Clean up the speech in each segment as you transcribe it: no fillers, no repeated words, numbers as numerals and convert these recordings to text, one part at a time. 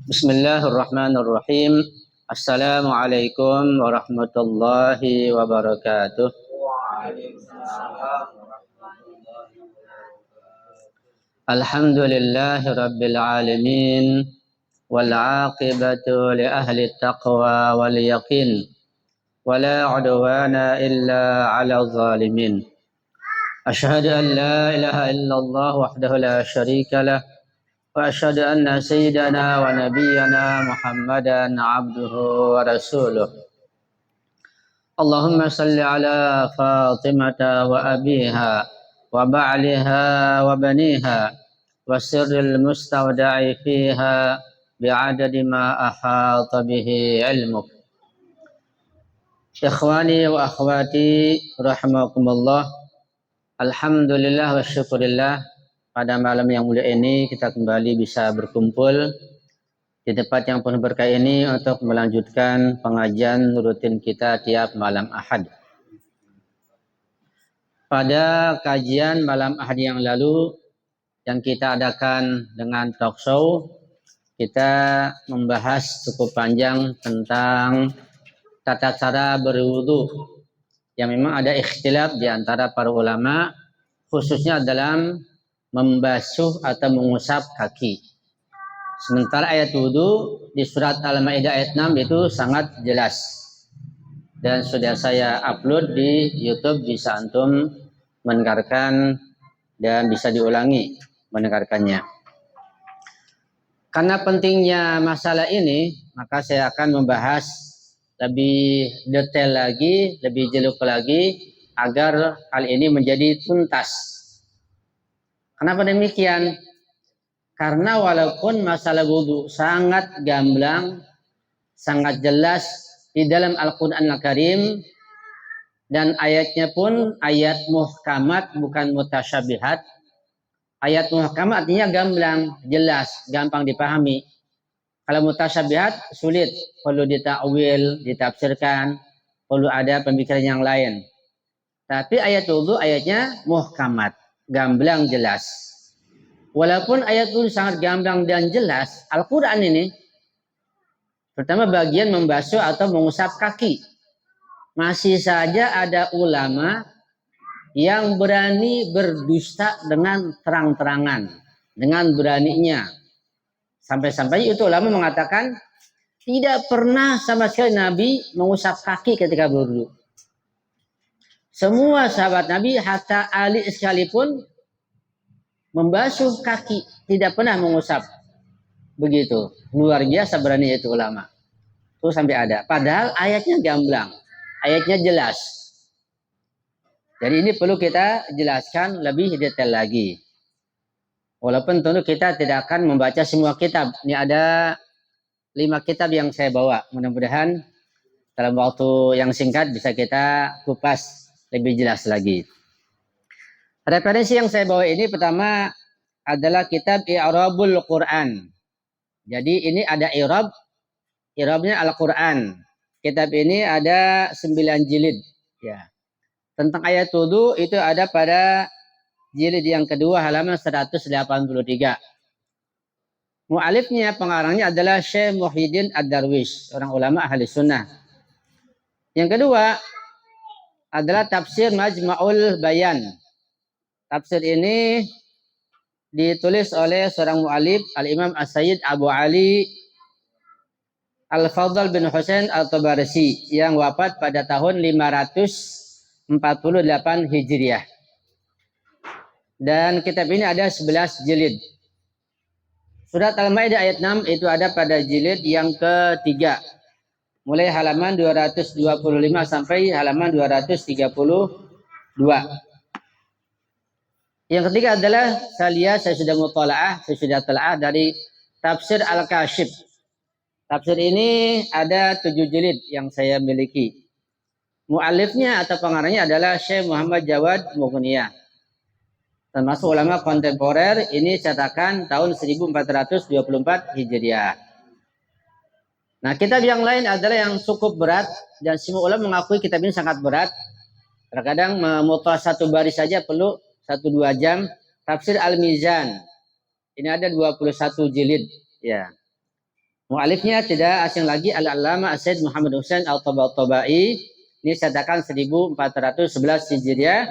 Bismillahirrahmanirrahim. Assalamualaikum warahmatullahi wabarakatuh. Alhamdulillahi rabbil alamin. Wal aqibatu li ahli taqwa wal yaqin. Wala udwana illa ala zalimin. Ashhadu an la ilaha illallah wahdahu la syarika lah. وأشهد أن سيدنا ونبينا محمدا عبده ورسوله اللهم صل على فاطمة وأبيها وبعلها وبنيها والسر المستودع فيها بعدد ما أحاط به علمك إخواني وأخواتي رحمكم الله Alhamdulillah wa syukurillah. Pada malam yang mulia ini kita kembali bisa berkumpul di tempat yang penuh berkah ini untuk melanjutkan pengajian rutin kita tiap malam Ahad. Pada kajian malam Ahad yang lalu yang kita adakan dengan talk show, kita membahas cukup panjang tentang tata cara berwudu yang memang ada ikhtilaf di antara para ulama, khususnya dalam membasuh atau mengusap kaki. Sementara ayat wudu di surat Al-Maidah ayat 6 itu sangat jelas. Dan sudah saya upload di YouTube, bisa antum mendengarkan dan bisa diulangi mendengarkannya. Karena pentingnya masalah ini, maka saya akan membahas lebih detail lagi, lebih jelek lagi agar hal ini menjadi tuntas. Kenapa demikian? Karena walaupun masalah wudu sangat gamblang, sangat jelas di dalam Al-Quran Al-Karim, dan ayatnya pun ayat muhkamat bukan mutasyabihat. Ayat muhkamat artinya gamblang, jelas, gampang dipahami. Kalau mutasyabihat sulit, perlu ditakwil, ditafsirkan, perlu ada pemikiran yang lain. Tapi ayat wudu ayatnya muhkamat, gamblang jelas. Walaupun ayat itu sangat gamblang dan jelas, Al-Quran ini pertama bagian membasuh atau mengusap kaki, masih saja ada ulama yang berani berdusta dengan terang-terangan, dengan beraninya. Sampai-sampai itu ulama mengatakan tidak pernah sama sekali Nabi mengusap kaki ketika berwudu. Semua sahabat Nabi, hatta Ali sekalipun, membasuh kaki, tidak pernah mengusap. Begitu. Luar biasa berani itu ulama. Itu sampai ada. Padahal ayatnya gamblang. Ayatnya jelas. Jadi ini perlu kita jelaskan lebih detail lagi. Walaupun tentu kita tidak akan membaca semua kitab. Ini ada 5 kitab yang saya bawa. Mudah-mudahan dalam waktu yang singkat bisa kita kupas lebih jelas lagi. Referensi yang saya bawa ini pertama adalah kitab I'rabul Quran. Jadi ini ada i'rabnya Al-Quran. Kitab ini ada 9 jilid. Ya. Tentang ayat wudu itu ada pada jilid yang kedua halaman 183. Mu'alifnya, pengarangnya adalah Syekh Muhyiddin Ad-Darwish, orang ulama ahli sunnah. Yang kedua adalah tafsir Majma'ul Bayan. Tafsir ini ditulis oleh seorang mu'alif, Al-Imam As-Sayyid Abu Ali Al-Fadl bin Husain Al-Tabarsi, yang wafat pada tahun 548 Hijriah. Dan kitab ini ada 11 jilid. Surat Al-Maidah ayat 6 itu ada pada jilid yang ketiga, mulai halaman 225 sampai halaman 232. Yang ketiga adalah saya sudah telaah dari tafsir Al-Kashif. Tafsir ini ada 7 jilid yang saya miliki. Mu'alifnya atau pengarangnya adalah Syekh Muhammad Jawad Mughniyah, termasuk ulama kontemporer. Ini cetakan tahun 1424 Hijriah. Nah, kitab yang lain adalah yang cukup berat, dan semua ulama mengakui kitab ini sangat berat. Terkadang memutar satu baris saja perlu 1-2 jam. Tafsir Al-Mizan ini ada 21 jilid, ya. Mu'alifnya tidak asing lagi Al-Allamah Sayyid Muhammad Husain Al-Tabatabai. Ini cetakan 1411 Hijriah.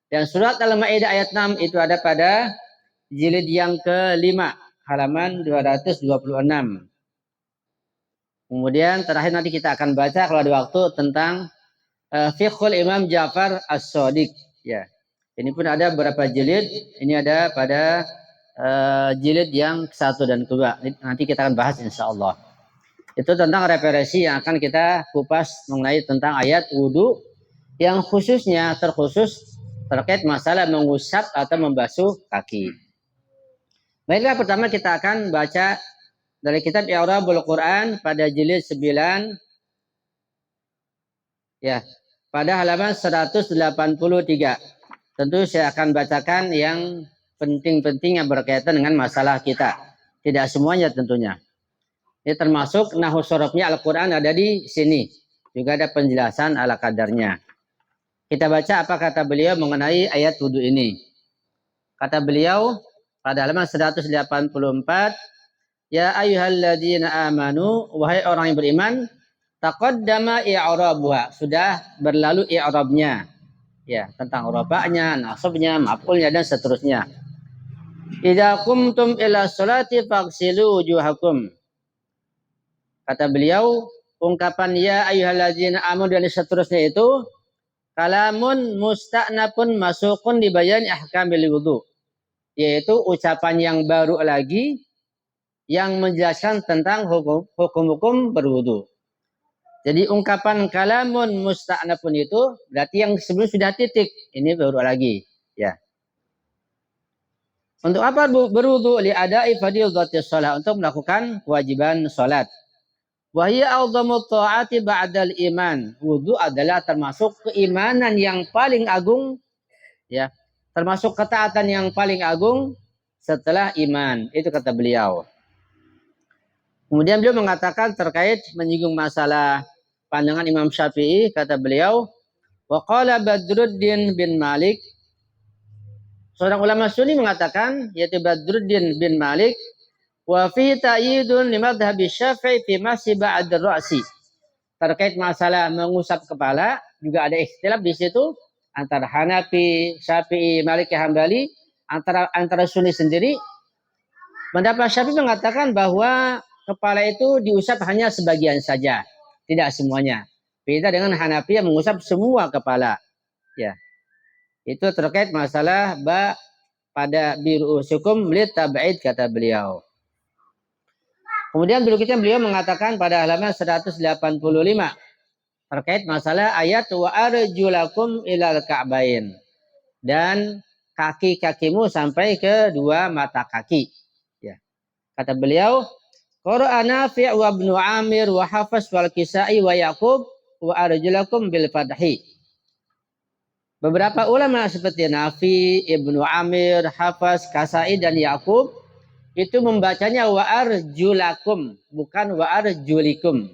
Dan surat Al-Maidah ayat 6 itu ada pada jilid yang kelima, halaman 226. Kemudian terakhir nanti kita akan baca kalau ada waktu tentang Fiqhul Imam Ja'far As-Shadiq. Ya. Ini pun ada beberapa jilid. Ini ada pada jilid yang ke-1 dan kedua. Nanti kita akan bahas insya Allah. Itu tentang referensi yang akan kita kupas mengenai tentang ayat wudhu yang khususnya terkhusus terkait masalah mengusap atau membasuh kaki. Baiklah, pertama kita akan baca dari kitab I'rabul Quran pada jilid 9 ya, pada halaman 183. Tentu saya akan bacakan yang penting-penting yang berkaitan dengan masalah kita. Tidak semuanya tentunya. Ini termasuk nahwu sorofnya Al-Quran ada di sini. Juga ada penjelasan ala kadarnya. Kita baca apa kata beliau mengenai ayat wudhu ini. Kata beliau pada halaman 184, ya ayyuhalladzina amanu, wahai orang yang beriman, taqaddama i'rabuha, sudah berlalu i'rabnya. Ya, tentang robaknya, nasabnya, maf'ulnya dan seterusnya. Idza qumtum ila sholati faghsilu wujuhakum. Kata beliau, ungkapan ya ayyuhalladzina amanu dan seterusnya itu kalamun musta'nafun masukun di bayan ahkamil wudu, yaitu ucapan yang baru lagi yang menjelaskan tentang hukum-hukum berwudu. Jadi ungkapan kalamun musta'nafun itu berarti yang sebelum sudah titik, ini baru lagi, ya. Untuk apa berwudu? Li ada'i fardhiyatis shalah, untuk melakukan kewajiban salat. Wa hiya a'dhamut ta'ati ba'dal iman. Wudu adalah termasuk keimanan yang paling agung, ya. Termasuk ketaatan yang paling agung setelah iman. Itu kata beliau. Kemudian beliau mengatakan terkait menyinggung masalah pandangan Imam Syafi'i, kata beliau, wa qala Badruddin bin Malik, seorang ulama Sunni mengatakan, yaitu Badruddin bin Malik, wa fi ta'yidun li madhhabi Syafi'i fi masih ba'd ar-ra'si. Terkait masalah mengusap kepala juga ada ikhtilaf di situ antara Hanafi, Syafi'i, Maliki, Hambali, antara Sunni sendiri. Pendapat Syafi'i mengatakan bahwa kepala itu diusap hanya sebagian saja, tidak semuanya. Beda dengan Hanafi yang mengusap semua kepala. Ya. Itu terkait masalah pada biru'usukum litab'id, kata beliau. Kemudian berikutnya beliau mengatakan pada halaman 185 terkait masalah ayat wa arjulakum ilal ka'bain, dan kaki-kakimu sampai ke dua mata kaki. Ya. Kata beliau, qara'a Nafi' wa Ibnu Amir wa Hafs wal Kisai wa Yaqub wa arjulakum bil fadhi. Beberapa ulama seperti Nafi, Ibnu Amir, Hafs, Kasai dan Yaqub itu membacanya wa arjulakum, bukan wa arjulikum.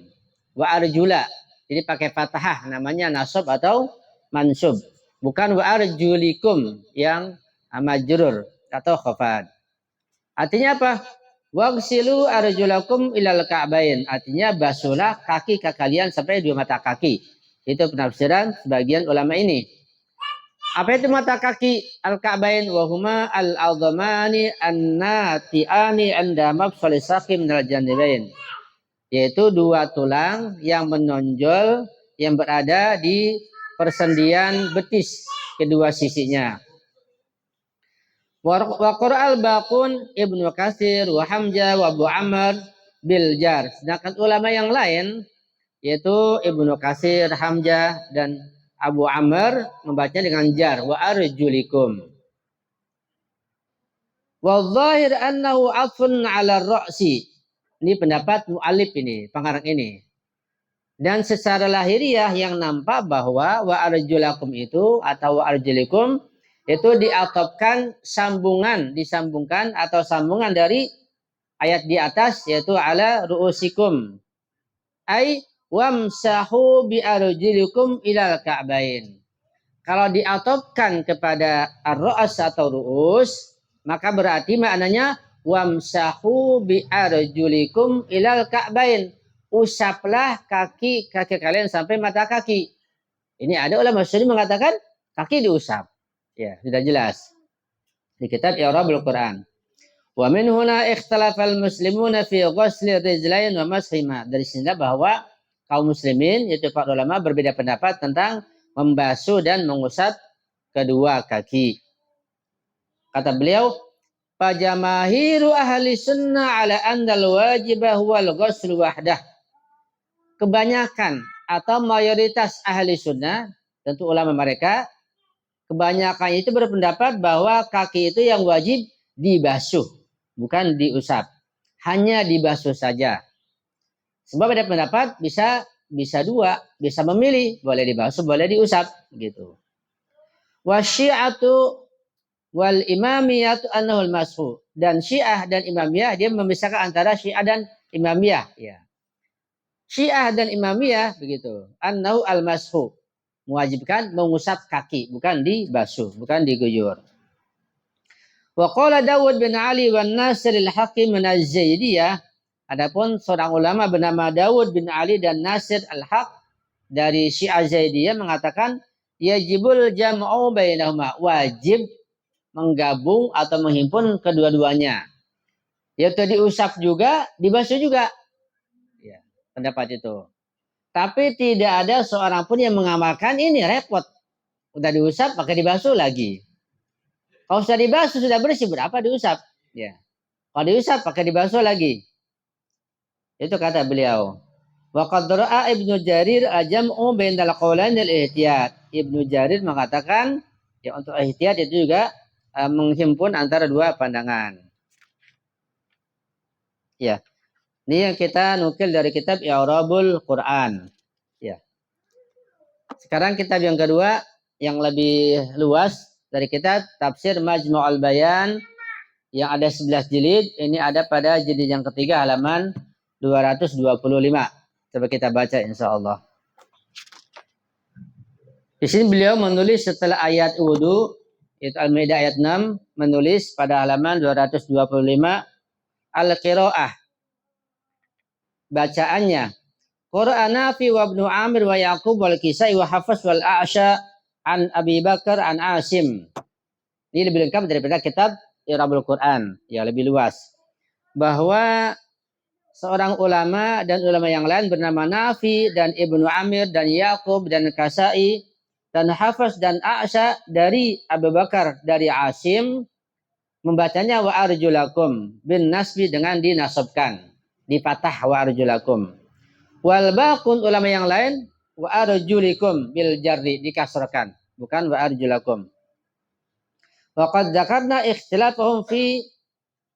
Wa arjula. Jadi pakai fathah, namanya nasab atau mansub. Bukan wa arjulikum yang majrur atau khafad. Artinya apa? Waghsilu arjulakum ilal ka'bain. Artinya basuhlah kaki kalian sampai dua mata kaki. Itu penafsiran sebagian ulama ini. Apa itu mata kaki? Al-ka'bain wa huma al-'azamani an-nati'ani 'inda mafsali saqi minal janibain. Yaitu dua tulang yang menonjol yang berada di persendian betis kedua sisinya. Wa qara'al baqun Ibnu Katsir wa Hamzah wa Abu Amr bil jar. Sedangkan ulama yang lain yaitu Ibnu Katsir, Hamzah dan Abu Amr membaca dengan jar wa arjulikum. Wa dhahir annahu 'atfun 'ala ar-ra'si. Ini pendapat mu'allif ini, pengarang ini. Dan secara lahiriah yang nampak bahwa wa arjulakum itu atau wa arjulikum itu diatofkan disambungkan atau sambungan dari ayat di atas, yaitu ala ru'usikum. Ai wamsahu bi arjulikum ilal ka'bain. Kalau diatofkan kepada ar-ra's atau ru'us, maka berarti maknanya wamsahu bi arjulikum ilal ka'bain. Usaplah kaki kalian sampai mata kaki. Ini ada ulama syar'i mengatakan kaki diusap. Ya, sudah jelas di kitab I'rabul Quran. Wa min huna ikhtalafal muslimuna fi ghusli rijlain wa mashima. Dari sini bahwa kaum muslimin yaitu para ulama berbeda pendapat tentang membasuh dan mengusap kedua kaki. Kata beliau, pajamahiru ahli sunnah ala andal wajibah wal ghusl wahdah. Kebanyakan atau mayoritas ahli sunnah, tentu ulama mereka, kebanyakan itu berpendapat bahwa kaki itu yang wajib dibasuh, bukan diusap. Hanya dibasuh saja. Sebab ada pendapat bisa dua, bisa memilih, boleh dibasuh, boleh diusap, gitu. Wasyi'atu wal imamiyatu annahul mashu. Dan Syiah dan Imamiyah dia memisahkan antara Syiah dan Imamiyah, ya. Syiah dan Imamiyah begitu. Annahu al mashu. Mewajibkan mengusap kaki, bukan dibasuh, bukan diguyur. Wa qala Dawud bin Ali wan Nasir al-Hakim min az-Zaidiyah. Adapun seorang ulama bernama Dawud bin Ali dan Nasir al-Haq dari Syiah Zaidiyah mengatakan yajibul jam'u bainahuma, wajib menggabung atau menghimpun kedua-duanya. Yaitu diusap juga, dibasuh juga. Ya, pendapat itu. Tapi tidak ada seorang pun yang mengamalkan ini, repot. Udah diusap, pakai dibasuh lagi. Kalau sudah dibasuh, sudah bersih, berapa diusap? Ya. Kalau diusap, pakai dibasuh lagi. Itu kata beliau. Wa qad ra'a Ibnu Jarir ajam'u bainal qaulain al-ihtiyat. Ibnu Jarir mengatakan ya untuk ihtiyat itu juga menghimpun antara dua pandangan. Ya. Ini yang kita nukil dari kitab I'rabul Quran. Ya. Sekarang kitab yang kedua yang lebih luas dari kitab Tafsir Majmu'ul Bayan yang ada 11 jilid. Ini ada pada jilid yang ketiga halaman 225. Coba kita baca insyaallah. Di sini beliau menulis setelah ayat wudu, itu Al-Maidah ayat 6, menulis pada halaman 225 al-qiraah. Bacaannya Qur'ana fi wa ibnu Amir wa Yaqub wal Kisai wa Hafs wal A'sha an Abi Bakar an Asim. Ini lebih lengkap daripada kitab I'rabul Quran, ya lebih luas. Bahwa seorang ulama dan ulama yang lain bernama Nafi dan Ibnu Amir dan Yaqub dan Kasai dan Hafs dan A'sha dari Abu Bakar dari Asim membacanya wa arjulakum bin nasbi dengan dinasabkan, dipatah wa arjulakum. Wal baqun ulama yang lain wa arjulikum bil jarri dikasrahkan, bukan wa arjulakum. Wa qad dzakarna ikhtilafahum fi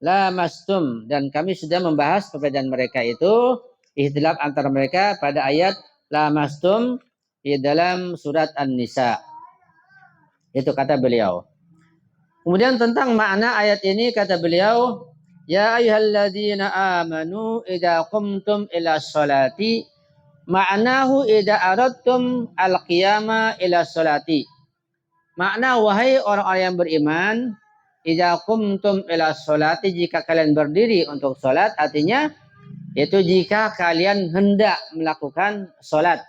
lamastum, dan kami sudah membahas perbedaan mereka itu, ikhtilaf antara mereka pada ayat lamastum di dalam surat An-Nisa. Itu kata beliau. Kemudian tentang makna ayat ini kata beliau, ya ayyuhalladzina amanu idza qumtum ila sholati ma'nahu idza aradtum al-qiyama ila sholati. Makna wahai orang-orang yang beriman, idza qumtum ila sholati, jika kalian berdiri untuk salat, artinya yaitu jika kalian hendak melakukan salat.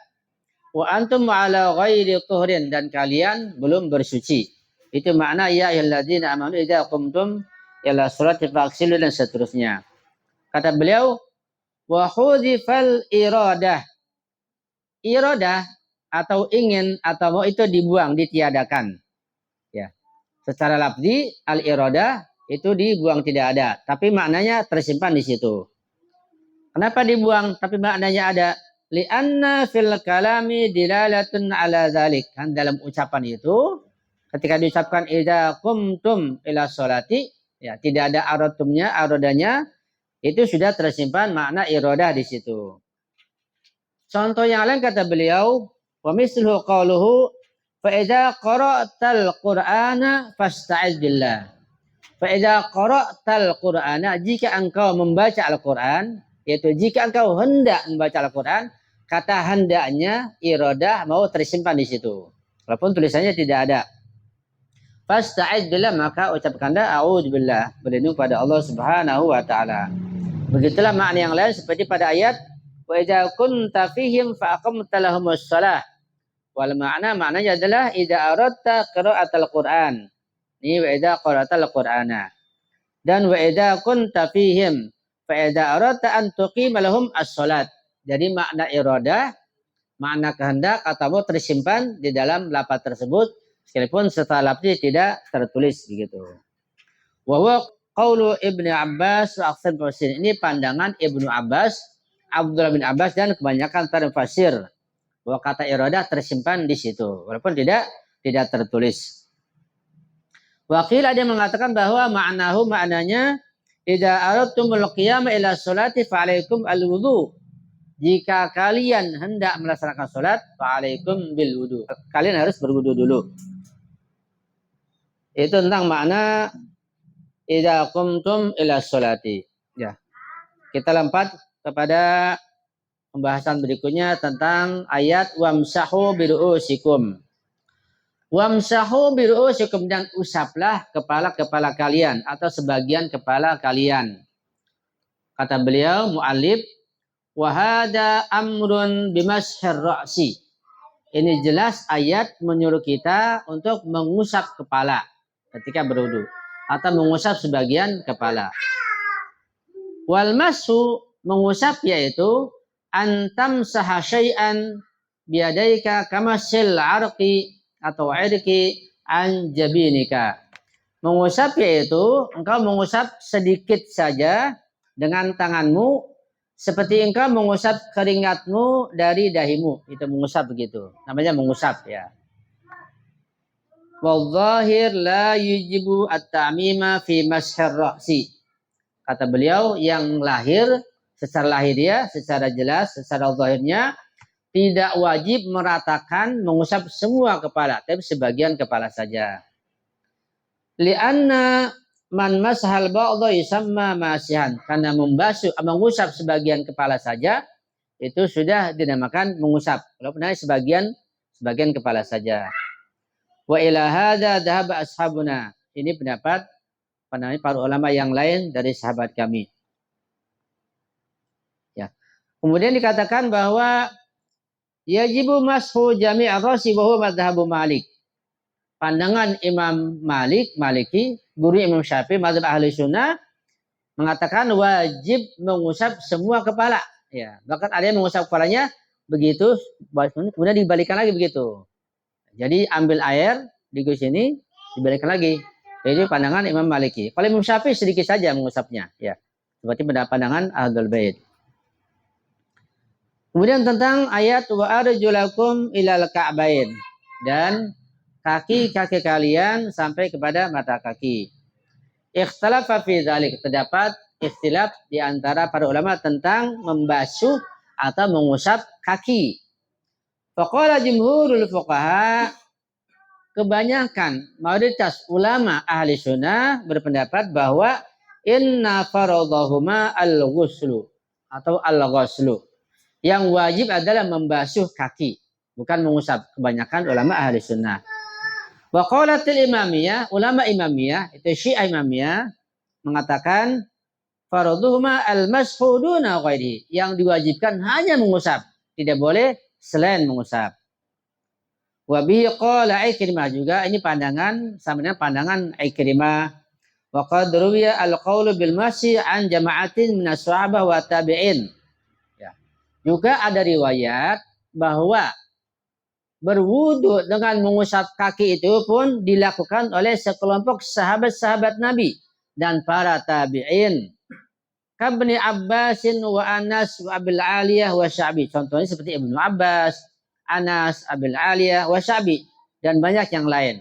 Wa antum ala ghairi tuhrin, dan kalian belum bersuci. Itu makna ya ayyuhalladzina amanu idza qumtum ila sholati faghsilu dan seterusnya. Kata beliau, wa hudhifal iradah. Iradah atau ingin atau mau itu dibuang, ditiadakan. Ya. Secara lafzi al-iradah itu dibuang, tidak ada, tapi maknanya tersimpan di situ. Kenapa dibuang tapi maknanya ada? Li'anna fil kalami dilalatun ala dzalik. Kan dalam ucapan itu ketika diucapkan idza qumtum ila sholati, ya tidak ada aradtumnya, aradanya itu sudah tersimpan makna iradah di situ. Contoh yang lain kata beliau, wa misluhu qauluhu fa idza qara'tal qur'ana fasta'iz billah. Fa idza qara'tal qur'ana, jika engkau membaca Al-Qur'an, yaitu jika engkau hendak membaca Al-Qur'an, kata hendaknya iradah mau tersimpan di situ. Walaupun tulisannya tidak ada. Fasta'id billah, maka ucapkanlah a'udzubillah, berlindung pada Allah Subhanahu wa taala. Begitulah makna yang lain seperti pada ayat wa idza kunta fihim fa aqamta lahumus shalah. Wal maknanya adalah idza aradta qira'atal Qur'an. Ini wa idza qara'atal Qur'ana. Dan wa idza kunta fihim fa idza aradta an tuqima lahum as-shalat. Jadi makna iradah, makna kehendak atau mau tersimpan di dalam lafaz tersebut sekalipun setelah lafaz tidak tertulis begitu. Wa huwa qaulu Ibnu Abbas wa aksar mufassirin. Ini pandangan Ibnu Abbas, Abdullah bin Abbas dan kebanyakan para mufassir bahwa kata iradah tersimpan di situ walaupun tidak tertulis. Wakil ada yang mengatakan bahwa maknanya idza aradtumul qiyama ila sholati fa alaikum al-wudu. Jika kalian hendak melaksanakan salat fa alaikum bil wudu. Kalian harus berwudu dulu. Itu tentang makna idza qumtum ila sholati. Ya. Kita lompat kepada pembahasan berikutnya tentang ayat wamsahu biru'usikum. Wamsahu biru'usikum, dan usaplah kepala-kepala kalian atau sebagian kepala kalian. Kata beliau muallif wa hada amrun bimashir ra'si. Ini jelas ayat menyuruh kita untuk mengusap kepala ketika berwudu atau mengusap sebagian kepala. Wal masu, mengusap yaitu antam sahasyai'an biadaika kamasil arqi atau irqi an jabinika. Mengusap yaitu engkau mengusap sedikit saja dengan tanganmu seperti engkau mengusap keringatmu dari dahimu. Itu mengusap begitu. Namanya mengusap ya. Wal-zahir la yujibu at-ta'mima fi mashir ra'si. Kata beliau yang lahir secara lahiriah, secara jelas, secara zahirnya tidak wajib meratakan mengusap semua kepala, tapi sebagian kepala saja. Lianna man mashal ba'dha yusamma masihan. Karena mengusap sebagian kepala saja itu sudah dinamakan mengusap. Walaupun hanya sebagian kepala saja. Wa ila hadza dhahaba ashabuna. Ini pendapat para ulama yang lain dari sahabat kami. Ya. Kemudian dikatakan bahwa yajibu mashu jami' ar-rasi wa huwa madhhabu Malik. Pandangan Imam Maliki, guru Imam Syafi'i, mazhab ahli sunnah, mengatakan wajib mengusap semua kepala. Ya, bahkan ada yang mengusap kepalanya begitu, kemudian dibalikan lagi begitu. Jadi ambil air di sini, dibalikan lagi. Jadi pandangan Imam Maliki. Kalau Imam Syafi'i sedikit saja mengusapnya. Ya, seperti pandangan Ahlul Bait. Kemudian tentang ayat wa arjulakum ilal ka'bain, dan kaki-kaki kalian sampai kepada mata kaki. Ikhtalafa fi dzalik, terdapat ikhtilaf di antara para ulama tentang membasuh atau mengusap kaki. Faqala jumhurul fuqaha, kebanyakan mayoritas ulama ahli sunnah berpendapat bahwa inna faradhahuma al-ghuslu atau al-ghuslu. Yang wajib adalah membasuh kaki, bukan mengusap. Kebanyakan ulama ahli sunnah. Wa qalatil imamiyah, ulama imamiyah, itu Syiah imamiyah, mengatakan faradhuhuma al-mashu duna ghairihi. Yang diwajibkan hanya mengusap, tidak boleh selain mengusap. Wa bihi qala Ikrimah, juga ini pandangan sama dengan pandangan Ikrimah. Wa qad ruwiya al-qaulu bil masyi an jama'atin min as-sahabah wa tabi'in. Ya. Juga ada riwayat bahwa berwudu dengan mengusap kaki itu pun dilakukan oleh sekelompok sahabat-sahabat Nabi dan para tabi'in. Kabni Abbasin wa Anas wa Abil Aliyah wa Sya'bi. Contohnya seperti Ibnu Abbas, Anas, Abil Aliyah wa Sya'bi, dan banyak yang lain.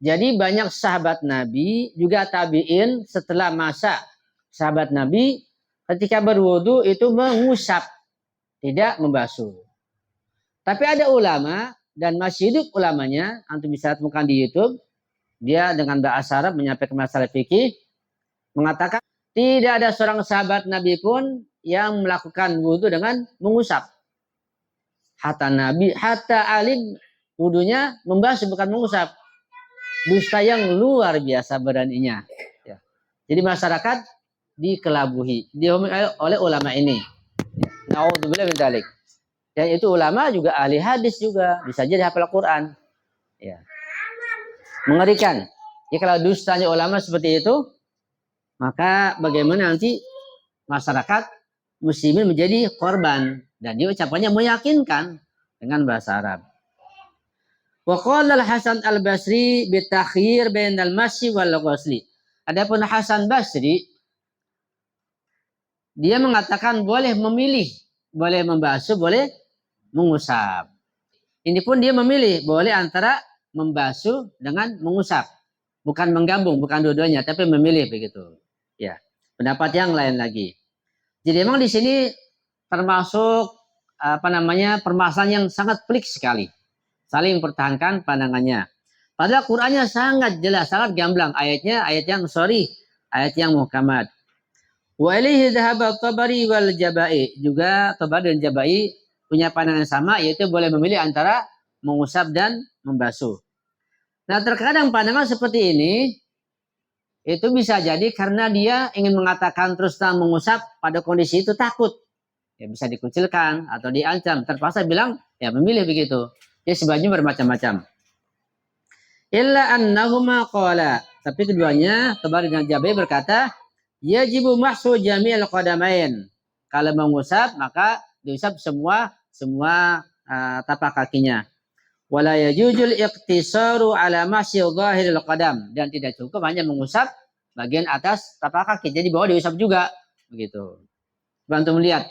Jadi banyak sahabat Nabi juga tabi'in setelah masa sahabat Nabi ketika berwudu itu mengusap, tidak membasuh. Tapi ada ulama dan masih hidup ulamanya, antum bisa temukan di YouTube, dia dengan bahasa Arab menyampaikan masalah fikih, mengatakan tidak ada seorang sahabat Nabi pun yang melakukan wudu dengan mengusap. Hatta Nabi, hatta alim wudunya membasuh bukan mengusap. dusta yang luar biasa beraninya. Ya. Jadi masyarakat dikelabuhi, dihomil oleh ulama ini. Naudzubillah min dzalik. Dan itu ulama juga ahli hadis juga, bisa jadi hafal Quran. Ya. Mengerikan. Ya kalau dustanya ulama seperti itu, maka bagaimana nanti masyarakat muslimin menjadi korban, dan dia ucapannya meyakinkan dengan bahasa Arab. Wa qala al-Hasan al-Basri bitakhir bainal masyi wal ghusli. Adapun Hasan Basri dia mengatakan boleh memilih, boleh membasuh, boleh mengusap. Ini pun dia memilih boleh antara membasuh dengan mengusap. Bukan menggabung, bukan dua-duanya, tapi memilih begitu. Ya, pendapat yang lain lagi. Jadi memang di sini termasuk permasalahan yang sangat pelik sekali. Saling mempertahankan pandangannya. Padahal Qur'annya sangat jelas, sangat gamblang. Ayatnya ayat yang ayat yang muhkamat. Wa ilaihi dhahaba Tabari wal Jabai. Juga Tabari dan Jabai punya pandangan sama, yaitu boleh memilih antara mengusap dan membasuh. Nah, terkadang pandangan seperti ini itu bisa jadi karena dia ingin mengatakan terus terang mengusap, pada kondisi itu takut. Ya bisa dikucilkan atau diancam. Terpaksa bilang ya memilih begitu. Dia sebabnya bermacam-macam. Illa annahuma qala. Tapi keduanya Tabari dan Jabai berkata, yajibu mahsu jami'il qadamain. Kalau mengusap maka diusap semua tapak kakinya. Wala yajuzul iqtisaru ala masyi dhahiril qadam, dan tidak cukup hanya mengusap bagian atas tapak kaki, jadi bawah diusap juga begitu. Bantu melihat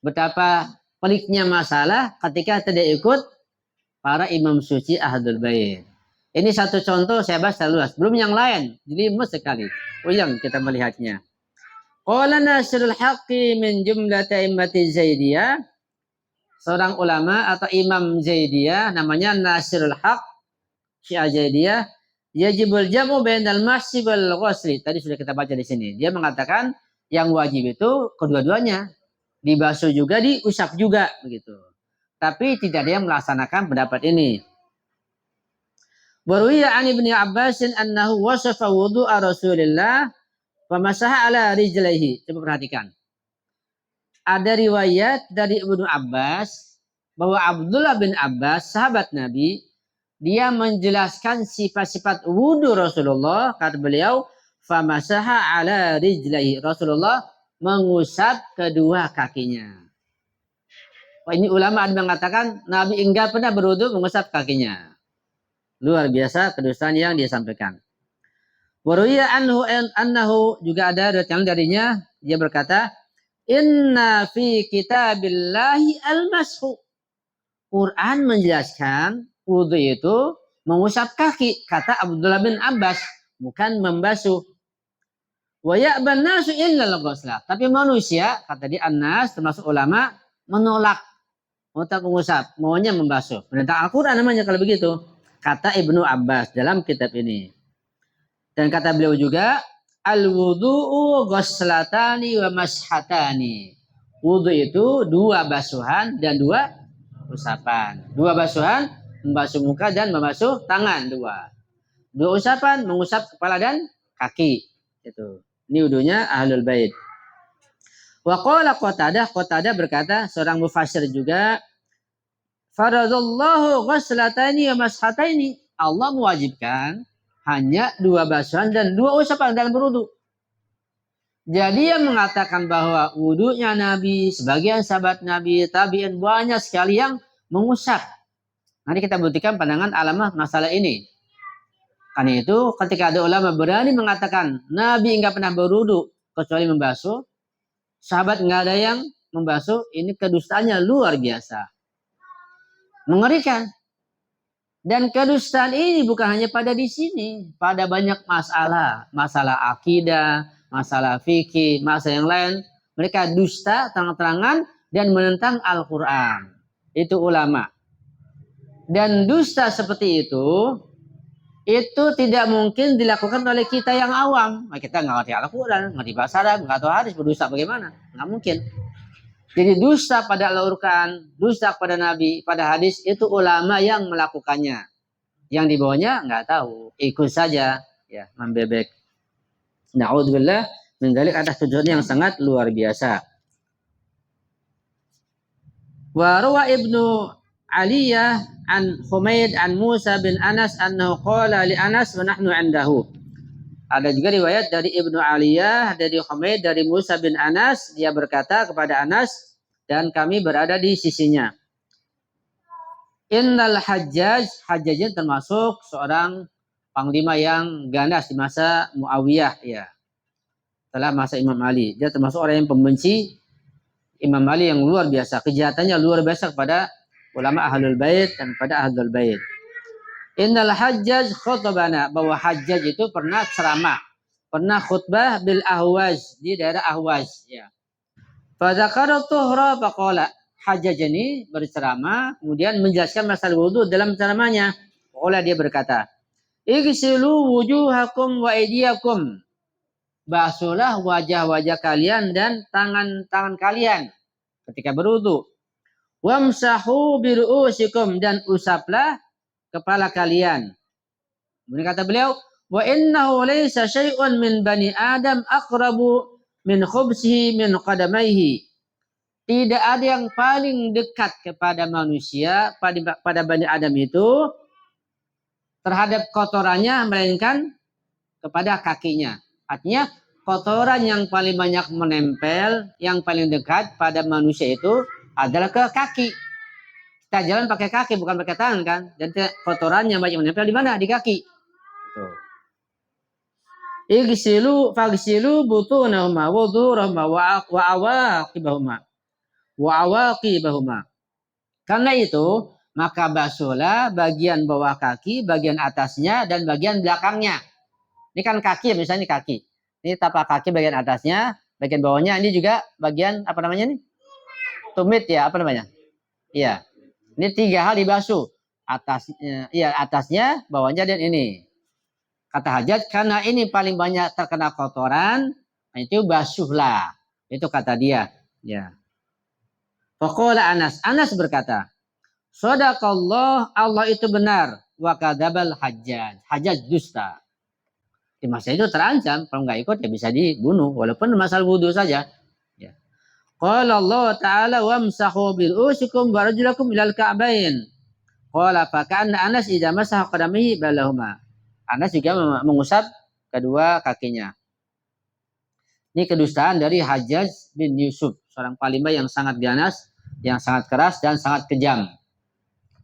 betapa peliknya masalah ketika tidak ikut para imam suci Ahlul Bait. Ini satu contoh saya bahas luas, belum yang lain, jadi emas sekali. Ulang kita melihatnya. Qala Nasirul Haqqi min jumlati immati Zaidiyah. Seorang ulama atau imam Zaidiyah namanya Nasirul Haq Syiah Zaidiyah, yajibul jamu bainal masyi wal ghusli. Tadi sudah kita baca di sini. Dia mengatakan yang wajib itu kedua-duanya, dibasuh juga, diusap juga begitu. Tapi tidak ada yang melaksanakan pendapat ini. Waruwiya an Ibnu Abbasin annahu wasafa wudu'a Rasulillah wa masaha ala rijlaihi. Coba perhatikan. Ada riwayat dari Ibnu Abbas bahwa Abdullah bin Abbas, sahabat Nabi, dia menjelaskan sifat-sifat wudu Rasulullah. Kata beliau, famasaha ala rijlaihi. Rasulullah mengusap kedua kakinya. Ini ulama ada mengatakan Nabi enggak pernah berwudu mengusap kakinya. Luar biasa kedustaan yang dia sampaikan. Waruya annahu juga ada yang darinya, dia berkata, inna fi kitabillahi al-mashu. Quran menjelaskan wudu itu mengusap kaki, kata Abdullah bin Abbas, bukan membasuh. Wa ya'ban nasu illa al-ghusla. Tapi manusia, kata di An-Nas termasuk ulama, menolak untuk mengusap, maunya membasuh. Menentang Al-Quran namanya kalau begitu, kata Ibnu Abbas dalam kitab ini. Dan kata beliau juga, al-wudu'u ghuslatani wa mashatani. Wudu itu dua basuhan dan dua usapan. Dua basuhan, membasuh muka dan membasuh tangan, dua. Dua usapan, mengusap kepala dan kaki. Itu. Ini wudunya Ahlul Bait. Wa qala Qatadah berkata, seorang mufassir juga, faradallahu ghuslatani wa mashataini. Allah mewajibkan hanya dua basuhan dan dua usapan dalam berwudu. Jadi yang mengatakan bahwa wudunya Nabi, sebagian sahabat Nabi, tabi'in banyak sekali yang mengusap. Nanti kita buktikan pandangan alamah masalah ini. Karena itu ketika ada ulama berani mengatakan Nabi enggak pernah berwudu kecuali membasuh, sahabat enggak ada yang membasuh, ini kedustaannya luar biasa. Mengerikan. Dan kedustaan ini bukan hanya pada di sini, pada banyak masalah akidah, masalah fikih, masalah yang lain. Mereka dusta terang-terangan dan menentang Al-Quran. Itu ulama. Dan dusta seperti itu tidak mungkin dilakukan oleh kita yang awam. Nah, kita nggak ngerti Al-Quran, nggak ngerti bahasa Arab, nggak tahu hadis, berdusta bagaimana? Nggak mungkin. Jadi dusta pada Al-Quran, dusta pada Nabi, pada hadis, itu ulama yang melakukannya. Yang di bawahnya nggak tahu, ikut saja ya membebek. Na'udzubillah min dzalik, atas tujuan yang sangat luar biasa. Wa rawa Ibnu Aliyah an Humaid an Musa bin Anas annahu qala li Anas wa nahnu 'indahu. Ada juga riwayat dari Ibnu Aliyah dari Humaid dari Musa bin Anas, dia berkata kepada Anas dan kami berada di sisinya. Innal Hajjaj, Hajjaj termasuk seorang panglima yang ganas di masa Muawiyah ya. Setelah masa Imam Ali, dia termasuk orang yang pembenci Imam Ali yang luar biasa, kejahatannya luar biasa kepada ulama Ahlul Bait dan pada Ahlul Bait. Innal Hajjaj khutbana, bahwa Hajjaj itu pernah ceramah, pernah khutbah bil Ahwaz, di daerah Ahwaz ya. Fa dzakara tuhra faqala, Hajjaj ini berceramah kemudian menjelaskan masalah wudu dalam ceramahnya. Oleh dia berkata, "Igsilu wujuhakum wa aydiyakum." Basuhlah wajah-wajah kalian dan tangan-tangan kalian ketika berwudu. Wamsahu biru'usikum, dan usaplah kepala kalian. Kemudian kata beliau, wa innahu laysa syai'un min bani Adam aqrabu min khubsihi min qadamaihi. Tidak ada yang paling dekat kepada manusia, pada Bani Adam itu terhadap kotorannya melainkan kepada kakinya. Artinya kotoran yang paling banyak menempel, yang paling dekat pada manusia itu adalah ke kaki. Kita jalan pakai kaki, bukan pakai tangan kan. Dan kotoran yang banyak menempel di mana? Di kaki. Igsilu fagsilu butunahuma wa dhurahuma wa awaqibahuma. Karena itu, maka basuhlah bagian bawah kaki, bagian atasnya, dan bagian belakangnya. Ini kan kaki, misalnya ini kaki. Ini tapak kaki bagian atasnya, bagian bawahnya. Ini juga bagian, apa namanya nih? Tumit ya, apa namanya? Iya. Ini 3 hal dibasuh. Atasnya, bawahnya, dan ini. Kata Hajjaj, karena ini paling banyak terkena kotoran, itu basuhlah. Itu kata dia. Ya. Faqala Anas. Anas berkata, Shadaqallah, Allah itu benar. Wa kadzabal Hajjaj. Hajjaj dusta. Di masa itu terancam, kalau nggak ikut ya bisa dibunuh, walaupun masalah wudu saja. Ya. Qala Allah Ta'ala wamsahu biru'usikum wa rajulakum ilal ka'bain. Qala faka'anna Anas idza masaha qadamihi balahuma. Anas juga mengusap kedua kakinya. Ini kedustaan dari Hajjaj bin Yusuf, seorang panglima yang sangat ganas, yang sangat keras dan sangat kejam.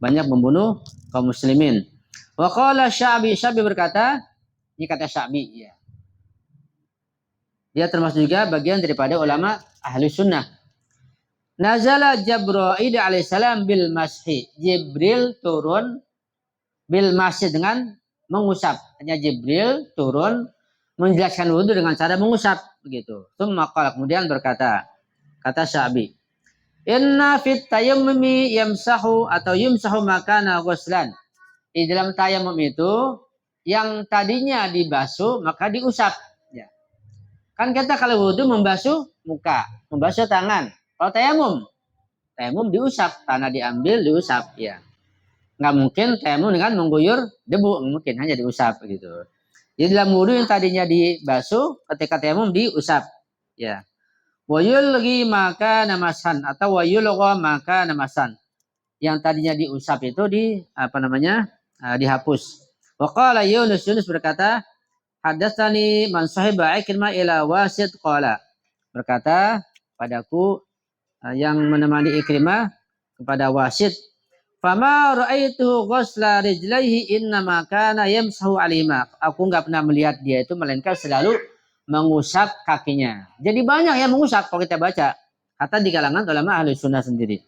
Banyak membunuh kaum muslimin. Wa qala Sya'bi berkata, ini kata Sya'bi ya. Dia termasuk juga bagian daripada ulama ahli sunnah. Nazala Jibril alaihissalam bil mashi. Jibril turun bil mashi dengan mengusap. Hanya Jibril turun menjelaskan wudu dengan cara mengusap begitu. Kemudian berkata, kata Sya'bi, inna fit tayammumi yamsahu atau yumsahu makana ghuslan. Di dalam tayammum itu yang tadinya dibasuh maka diusap. Ya. Kan kita kalau wudu membasuh muka, membasuh tangan. Kalau tayamum diusap, tanah diambil diusap. Ya. Nggak mungkin tayamum dengan mengguyur debu, mungkin hanya diusap gitu. Jadi dalam wudu yang tadinya dibasuh, ketika tayamum diusap. Ya. Wayulghi maka namasan atau wayulgha maka namasan. Yang tadinya diusap itu dihapus. Wa qala Yunus berkata, hadatsani man sahiba Ikrimah ila Wasit qala. Berkata padaku yang menemani Ikrimah kepada Wasit, fama ra'aitu ghusla rijlaihi innama kana yamsahu alima. Aku enggak pernah melihat dia itu melainkan selalu mengusap kakinya. Jadi banyak yang mengusap kalau kita baca. Kata di kalangan ulama ahli sunnah sendiri.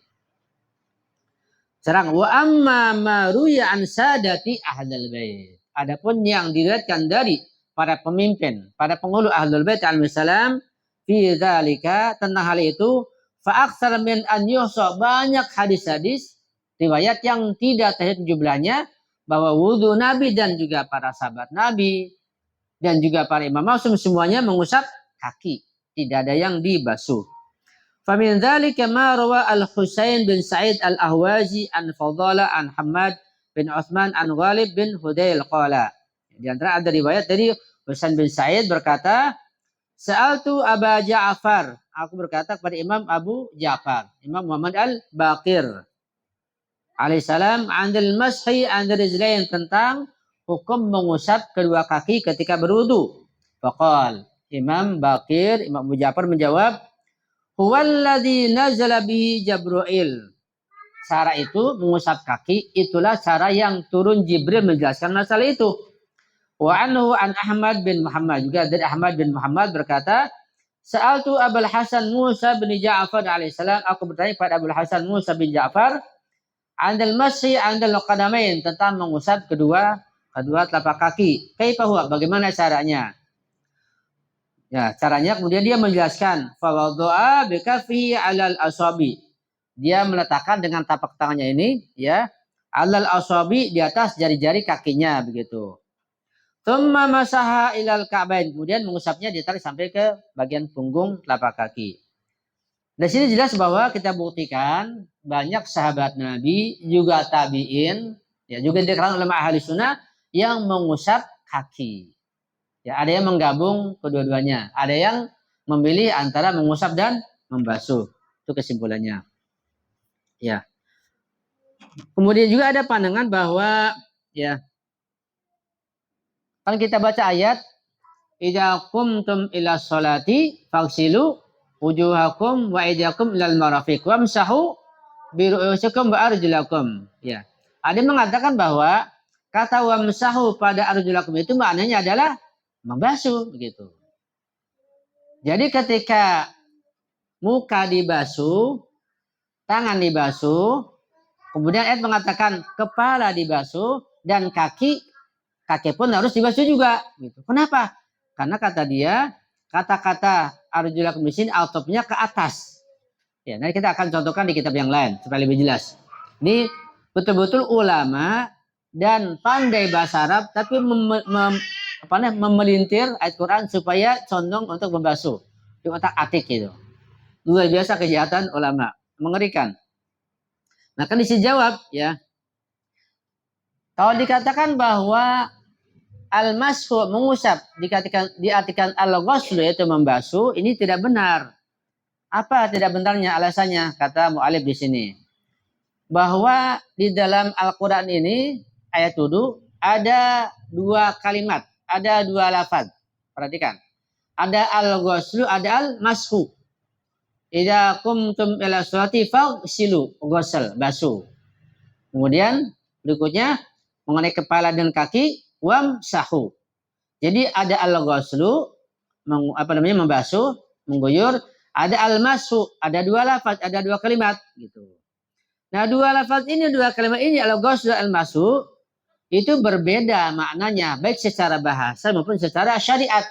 Serang wa amma ma ruya an sadati ahlul bait. Adapun yang diriwayatkan dari para pemimpin, para penghulu ahlul bait alaihissalam fi dzalika, tentang hal itu, fa aktsar min an yuhsa, banyak hadis-hadis riwayat yang tidak terhitung jumlahnya bahwa wudu Nabi dan juga para sahabat Nabi dan juga para imam maksum semuanya mengusap kaki, tidak ada yang dibasuh. Famin dzalika ma rawa Al-Husain bin Sa'id Al-Ahwazi an Fadala an Hamad bin Utsman an Ghalib bin Hudail qala. Di antara ada riwayat dari Husain bin Sa'id berkata, Sa'altu Aba Ja'far. Aku berkata kepada Imam Abu Ja'far, Imam Muhammad al-Baqir alaihissalam, andil mashi andil rijlain, tentang hukum mengusap kedua kaki ketika berwudu. Faqal, Imam Baqir, Imam Abu Ja'far menjawab, huwallazi nazala bihi Jibril. Cara itu mengusap kaki itulah cara yang turun Jibril menjelaskan masalah itu. Wa anhu an Ahmad bin Muhammad, juga dari Ahmad bin Muhammad berkata, Sa'altu Abul Hasan Musa bin Ja'far alaihissalam, aku bertanya kepada Abul Hasan Musa bin Ja'far, andal masyi andal qadamain, tentang mengusap kedua telapak kaki. Kaifa huwa, bagaimana caranya? Ya, caranya kemudian dia menjelaskan, fa wadha'a bi kaffi 'alal asabi. Dia meletakkan dengan tapak tangannya ini ya, 'alal asabi, di atas jari-jari kakinya begitu. Tsumma masaha ilal ka'bain, kemudian mengusapnya ditarik sampai ke bagian punggung telapak kaki. Di sini jelas bahwa kita buktikan banyak sahabat Nabi juga tabi'in ya, juga di kalangan ulama ahli sunnah yang mengusap kaki. Ya, ada yang menggabung kedua-duanya, ada yang memilih antara mengusap dan membasuh. Itu kesimpulannya. Ya. Kemudian juga ada pandangan bahwa ya, kan kita baca ayat, idza qumtum ila sholati faghsilu wujuhakum wa aydiyakum ilal marafiq wamsahu bi ru'usikum wa arjulakum. Ya. Ada yang mengatakan bahwa kata wamsahu pada arjulakum itu maknanya adalah membasuh begitu. Jadi ketika muka dibasuh, tangan dibasuh, kemudian ayat mengatakan kepala dibasuh dan kaki pun harus dibasuh juga gitu. Kenapa? Karena kata dia, kata-kata arjulakum di sini autopnya ke atas. Ya, nanti kita akan contohkan di kitab yang lain supaya lebih jelas. Ini betul-betul ulama dan pandai bahasa Arab, tapi memelintir ayat Quran supaya condong untuk membasuh. Di otak atik gitu. Luar biasa kejahatan ulama, mengerikan. Nah, kan disi jawab ya. Kalau dikatakan bahwa al-mashu mengusap diartikan al-ghusl yaitu membasuh, ini tidak benar. Apa tidak benarnya alasannya? Kata mu'alif di sini. Bahwa di dalam Al-Qur'an ini ayat wudu ada dua kalimat, ada dua lafaz. Perhatikan. Ada al-ghuslu, ada al-mashu. Idza qumtum ila sholati faghsilu, ghusl, basuh. Kemudian berikutnya mengenai kepala dan kaki, wamsahu. Jadi ada al-ghuslu, membasuh, mengguyur, ada al-mashu, ada dua lafaz, ada dua kalimat gitu. Nah, dua lafaz ini, dua kalimat ini, al-ghuslu, al-mashu, itu berbeda maknanya baik secara bahasa maupun secara syariat.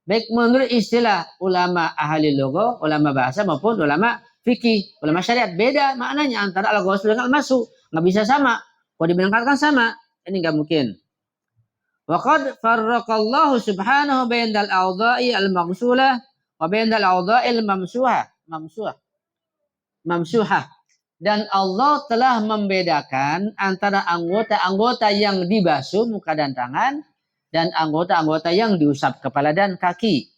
Baik menurut istilah ulama ahli lugha, ulama bahasa maupun ulama fikih, ulama syariat, beda maknanya antara al-ghuslu dengan al-mashu. Nggak bisa sama. Kalau diberangkatkan sama, ini nggak mungkin. Wa qad farraqallahu subhanahu bainal a'dha'i al-maghsulah wa bainal a'dha'il mamsuhah. Dan Allah telah membedakan antara anggota-anggota yang dibasuh muka dan tangan dan anggota-anggota yang diusap kepala dan kaki.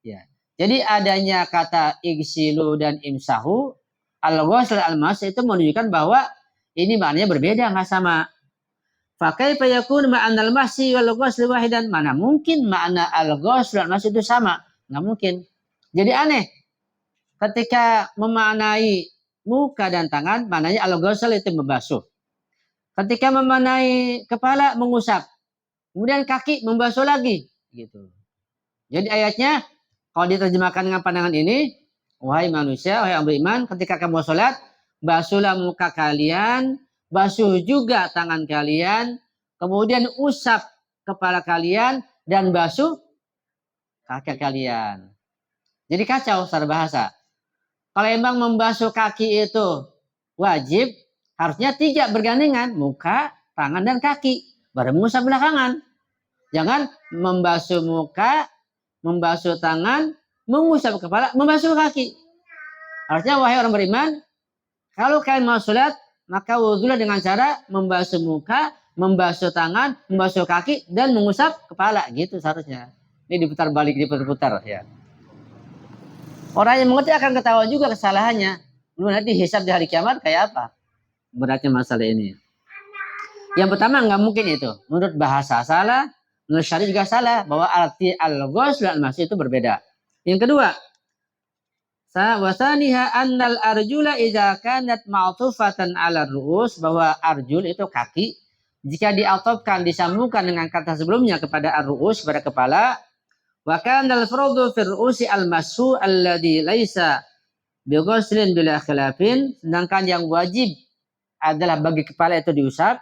Ya. Jadi adanya kata igsilu dan imsahu, al-ghusl al-mas itu menunjukkan bahwa ini maknanya berbeda, nggak sama. Fakaifa yakun ma'anal masyi wal ghusl wahidan? Mana mungkin makna al-ghusl wal masyi itu sama? Nggak mungkin. Jadi aneh. Ketika memaknai muka dan tangan, maknanya al-ghusl itu membasuh. Ketika memaknai kepala, mengusap. Kemudian kaki membasuh lagi, gitu. Jadi ayatnya kalau diterjemahkan dengan pandangan ini, wahai manusia, wahai yang beriman, ketika kamu sholat, basuhlah muka kalian, basuh juga tangan kalian, kemudian usap kepala kalian dan basuh kaki kalian. Jadi kacau secara bahasa. Kalau emang membasuh kaki itu wajib, harusnya tiga bergandengan, muka, tangan, dan kaki. Baru mengusap belakangan. Jangan membasuh muka, membasuh tangan, mengusap kepala, membasuh kaki. Harusnya wahai orang beriman, kalau kalian mau sholat, maka wudhulah dengan cara membasuh muka, membasuh tangan, membasuh kaki, dan mengusap kepala. Gitu seharusnya. Ini diputar balik, diputar-putar. Ya. Orang yang mengerti akan ketahuan juga kesalahannya. Belum nanti hisab di hari kiamat kayak apa beratnya masalah ini. Yang pertama nggak mungkin itu. Menurut bahasa salah, menurut syari juga salah. Bahwa arti al-ghusl al-masih itu berbeda. Yang kedua, wasaniha annal arjula idza kanat ma'tufatan 'ala ru'us, bahwa arjul itu kaki jika diatofkan disambungkan dengan kata sebelumnya kepada ar-ru'us pada kepala, wa kana al-fardhu fi ru'usi al-mashu alladhi laisa bi ghuslin bila khilafin, sedangkan yang wajib adalah bagi kepala itu diusap.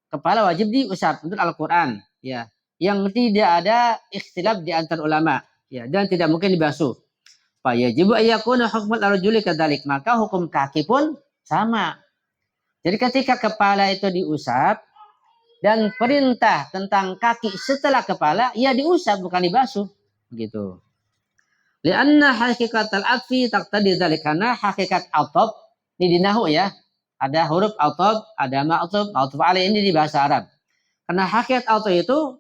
Kepala wajib diusap untuk Al-Qur'an, ya. Yang tidak ada ikhtilaf di antara ulama, ya, dan tidak mungkin dibasuh. Fa yajibu ayyakuna hukmul arjuli kadzalik, maka hukum kaki pun sama. Jadi ketika kepala itu diusap dan perintah tentang kaki setelah kepala, ya diusap bukan dibasuh, begitu. Lianna hakikatul atfi taqtadi dzalik, karena hakikat ataf ini di nahwu ya. Ada huruf ataf, ada ma'tuf, ma'tuf alaih ini di bahasa Arab. Karena hakikat ataf itu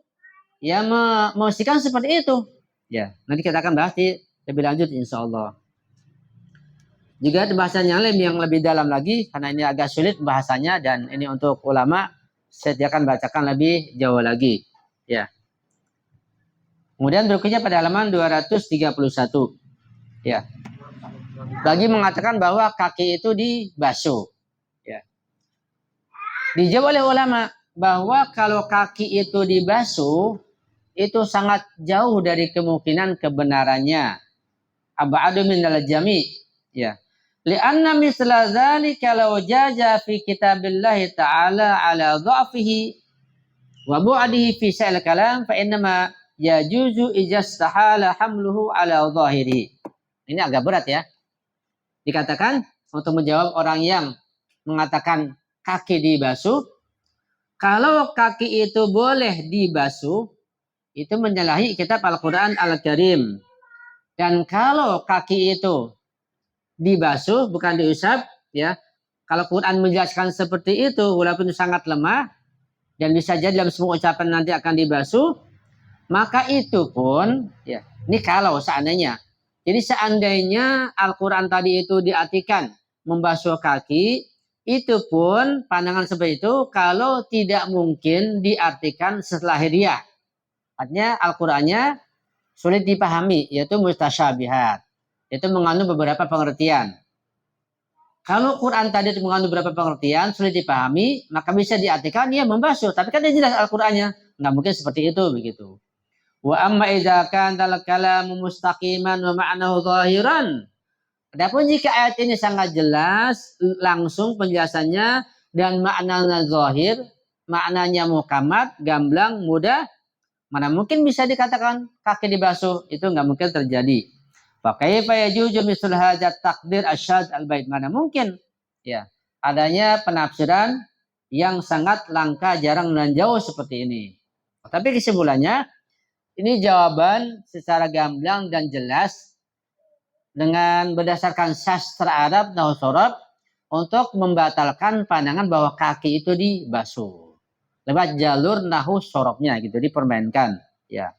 ya memastikan seperti itu. Ya, nanti kita akan bahas di lebih lanjut insyaallah. Juga ada bahasanya yang lebih dalam lagi karena ini agak sulit bahasanya dan ini untuk ulama, saya akan bacakan lebih jauh lagi. Ya. Kemudian berikutnya pada halaman 231. Ya. Lagi mengatakan bahwa kaki itu dibasuh. Ya. Dijawab oleh ulama bahwa kalau kaki itu dibasuh itu sangat jauh dari kemungkinan kebenarannya. Ab'adu minal jami', ya. Li'anna misla dzalika law jaza fi kitabillahi ta'ala ala dha'fihi wa bu'adihi fi sa'il kalam fa innama yajuzu ijastahala hamluhu ala dhahiri. Ini agak berat ya. Dikatakan untuk menjawab orang yang mengatakan kaki dibasuh, kalau kaki itu boleh dibasuh, itu menyalahi kitab Al-Quran Al-Karim. Dan kalau kaki itu dibasuh bukan diusap, ya. Kalau Quran menjelaskan seperti itu, walaupun sangat lemah dan bisa jadi dalam semua ucapan nanti akan dibasuh, maka itu pun, ya. Ini kalau seandainya. Jadi seandainya Al-Quran tadi itu diartikan membasuh kaki, itu pun pandangan seperti itu kalau tidak mungkin diartikan setelah lahiriah. Artinya Al-Qurannya sulit dipahami, yaitu mustasyabihat. Itu mengandung beberapa pengertian. Kalau Quran tadi itu mengandung beberapa pengertian, sulit dipahami, maka bisa diartikan ya membasuh. Tapi kan dia jelas Al-Qurannya. Nggak mungkin seperti itu, begitu. Wa amma idza kana al-kalamu mustaqiman wa ma'nahu zahiran. Adapun jika ayat ini sangat jelas, langsung penjelasannya dan maknanya zahir, maknanya muhkamat, gamblang, mudah, mana mungkin bisa dikatakan kaki dibasuh, itu nggak mungkin terjadi. Fakaifa yajuzu misal hadzat taqdir asyad al-bait, mana mungkin ya adanya penafsiran yang sangat langka, jarang dan jauh seperti ini. Tapi kesimpulannya ini jawaban secara gamblang dan jelas dengan berdasarkan sastra Arab nahwu shorab untuk membatalkan pandangan bahwa kaki itu dibasuh lewat jalur nahwu shorabnya gitu, dipermainkan ya.